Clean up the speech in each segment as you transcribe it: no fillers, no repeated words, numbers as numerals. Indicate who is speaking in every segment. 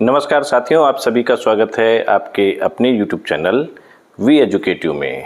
Speaker 1: नमस्कार साथियों, आप सभी का स्वागत है आपके अपने YouTube चैनल वी एजुकेटिव में।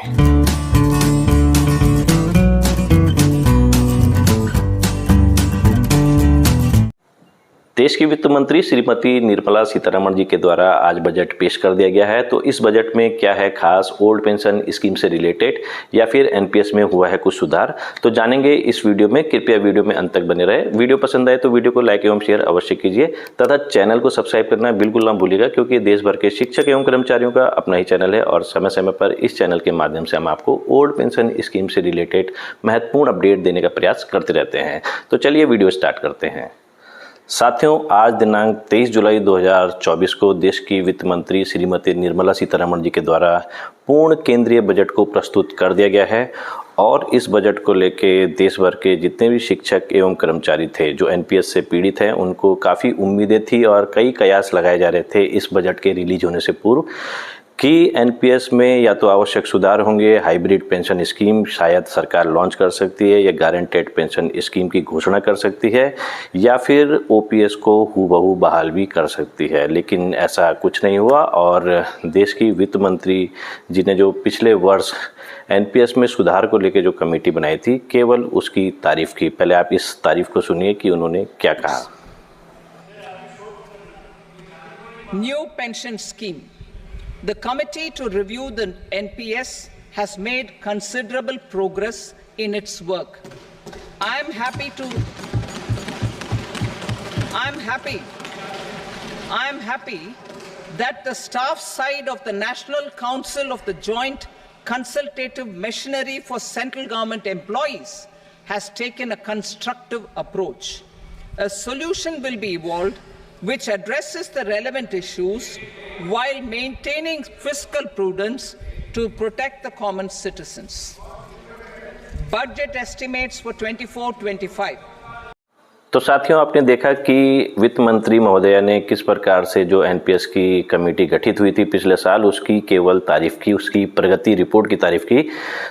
Speaker 1: देश की वित्त मंत्री श्रीमती निर्मला सीतारमण जी के द्वारा आज बजट पेश कर दिया गया है। तो इस बजट में क्या है खास, ओल्ड पेंशन स्कीम से रिलेटेड या फिर एनपीएस में हुआ है कुछ सुधार, तो जानेंगे इस वीडियो में। कृपया वीडियो में अंत तक बने रहे। वीडियो पसंद आए तो वीडियो को लाइक एवं शेयर अवश्य कीजिए तथा चैनल को सब्सक्राइब करना बिल्कुल ना भूलिएगा, क्योंकि देश भर के शिक्षक एवं कर्मचारियों का अपना ही चैनल है और समय समय पर इस चैनल के माध्यम से हम आपको ओल्ड पेंशन स्कीम से रिलेटेड महत्वपूर्ण अपडेट देने का प्रयास करते रहते हैं। तो चलिए वीडियो स्टार्ट करते हैं। साथियों, आज दिनांक 23 जुलाई 2024 को देश की वित्त मंत्री श्रीमती निर्मला सीतारमण जी के द्वारा पूर्ण केंद्रीय बजट को प्रस्तुत कर दिया गया है और इस बजट को लेके देश भर के जितने भी शिक्षक एवं कर्मचारी थे जो एनपीएस से पीड़ित हैं, उनको काफ़ी उम्मीदें थी और कई कयास लगाए जा रहे थे इस बजट के रिलीज होने से पूर्व कि एनपीएस में या तो आवश्यक सुधार होंगे, हाइब्रिड पेंशन स्कीम शायद सरकार लॉन्च कर सकती है या गारंटेड पेंशन स्कीम की घोषणा कर सकती है या फिर ओपीएस को हूबहू बहाल भी कर सकती है। लेकिन ऐसा कुछ नहीं हुआ और देश की वित्त मंत्री जी ने जो पिछले वर्ष एनपीएस में सुधार को लेकर जो कमेटी बनाई थी, केवल उसकी तारीफ की। पहले आप इस तारीफ को सुनिए कि उन्होंने क्या कहा।
Speaker 2: New pension scheme. The committee to review the NPS has made considerable progress in its work. I'm happy that the staff side of the National Council of the Joint Consultative Machinery for Central Government Employees has taken a constructive approach. A solution will be evolved which addresses the relevant issues while maintaining fiscal prudence to protect the common citizens. Budget estimates for 24-25.
Speaker 1: तो साथियों, आपने देखा कि वित्त मंत्री महोदया ने किस प्रकार से जो एनपीएस की कमेटी गठित हुई थी पिछले साल, उसकी केवल तारीफ की, उसकी प्रगति रिपोर्ट की तारीफ की।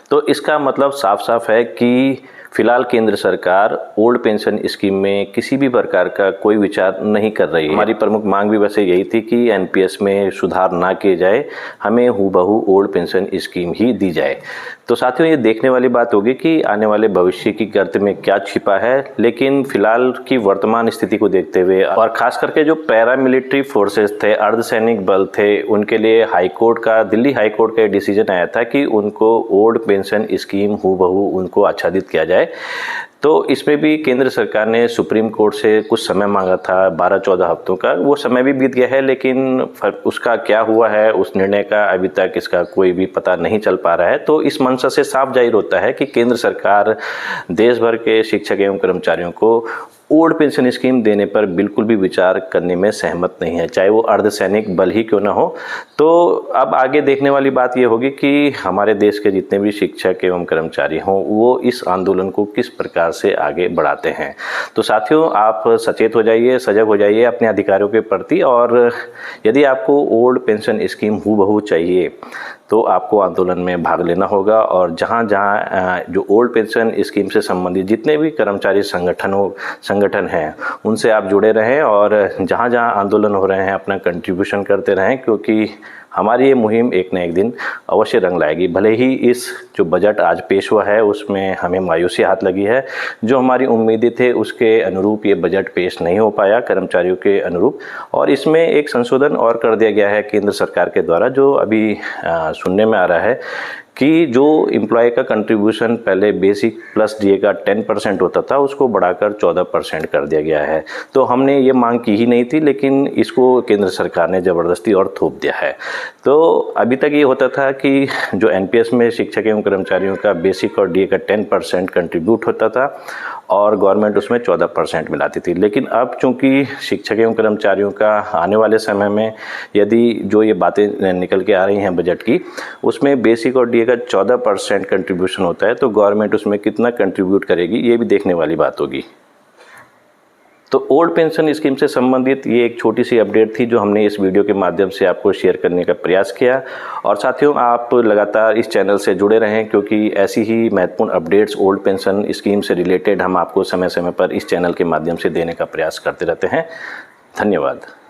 Speaker 1: तो इसका मतलब साफ साफ है कि फिलहाल केंद्र सरकार ओल्ड पेंशन स्कीम में किसी भी प्रकार का कोई विचार नहीं कर रही है। हमारी प्रमुख मांग भी वैसे यही थी कि एनपीएस में सुधार ना किए जाए, हमें हूबहू ओल्ड पेंशन स्कीम ही दी जाए। तो साथियों, ये देखने वाली बात होगी कि आने वाले भविष्य की गर्त में क्या छिपा है। लेकिन फिलहाल की वर्तमान स्थिति को देखते हुए और खास करके जो पैरामिलिट्री फोर्सेस थे, अर्धसैनिक बल थे, उनके लिए दिल्ली हाई कोर्ट का डिसीजन आया था कि उनको ओल्ड पेंशन स्कीम हूबहू उनको आच्छादित किया जाए। तो इसमें भी केंद्र सरकार ने सुप्रीम कोर्ट से कुछ समय मांगा था, 12-14 हफ्तों का। वो समय भी बीत गया है, लेकिन उसका क्या हुआ है, उस निर्णय का अभी तक इसका कोई भी पता नहीं चल पा रहा है। तो इस मंशा से साफ जाहिर होता है कि केंद्र सरकार देश भर के शिक्षक एवं कर्मचारियों को ओल्ड पेंशन स्कीम देने पर बिल्कुल भी विचार करने में सहमत नहीं है, चाहे वो अर्धसैनिक बल ही क्यों ना हो। तो अब आगे देखने वाली बात ये होगी कि हमारे देश के जितने भी शिक्षक एवं कर्मचारी हों, वो इस आंदोलन को किस प्रकार से आगे बढ़ाते हैं। तो साथियों, आप सचेत हो जाइए, सजग हो जाइए अपने अधिकारों के प्रति, और यदि आपको ओल्ड पेंशन स्कीम हूबहू चाहिए तो आपको आंदोलन में भाग लेना होगा। और जहाँ जहाँ जो ओल्ड पेंशन स्कीम से संबंधित जितने भी कर्मचारी संगठन हैं, उनसे आप जुड़े रहें और जहाँ जहाँ आंदोलन हो रहे हैं अपना कंट्रीब्यूशन करते रहें, क्योंकि हमारी ये मुहिम एक न एक दिन अवश्य रंग लाएगी। भले ही इस जो बजट आज पेश हुआ है उसमें हमें मायूसी हाथ लगी है, जो हमारी उम्मीदें थे उसके अनुरूप ये बजट पेश नहीं हो पाया, कर्मचारियों के अनुरूप। और इसमें एक संशोधन और कर दिया गया है केंद्र सरकार के द्वारा, जो अभी सुनने में आ रहा है कि जो एम्प्लॉय का कंट्रीब्यूशन पहले बेसिक प्लस डीए का 10% होता था, उसको बढ़ाकर 14% कर दिया गया है। तो हमने ये मांग की ही नहीं थी, लेकिन इसको केंद्र सरकार ने ज़बरदस्ती और थोप दिया है। तो अभी तक ये होता था कि जो एनपीएस में शिक्षक एवं कर्मचारियों का बेसिक और डीए का 10% कंट्रीब्यूट होता था और गवर्नमेंट उसमें 14% मिलाती थी। लेकिन अब चूंकि शिक्षक एवं कर्मचारियों का आने वाले समय में यदि जो ये बातें निकल के आ रही हैं बजट की, उसमें बेसिक और डीए का 14% कंट्रीब्यूशन होता है, तो गवर्नमेंट उसमें कितना कंट्रीब्यूट करेगी ये भी देखने वाली बात होगी। तो ओल्ड पेंशन स्कीम से संबंधित ये एक छोटी सी अपडेट थी जो हमने इस वीडियो के माध्यम से आपको शेयर करने का प्रयास किया। और साथियों, आप लगातार इस चैनल से जुड़े रहें, क्योंकि ऐसी ही महत्वपूर्ण अपडेट्स ओल्ड पेंशन स्कीम से रिलेटेड हम आपको समय समय पर इस चैनल के माध्यम से देने का प्रयास करते रहते हैं। धन्यवाद।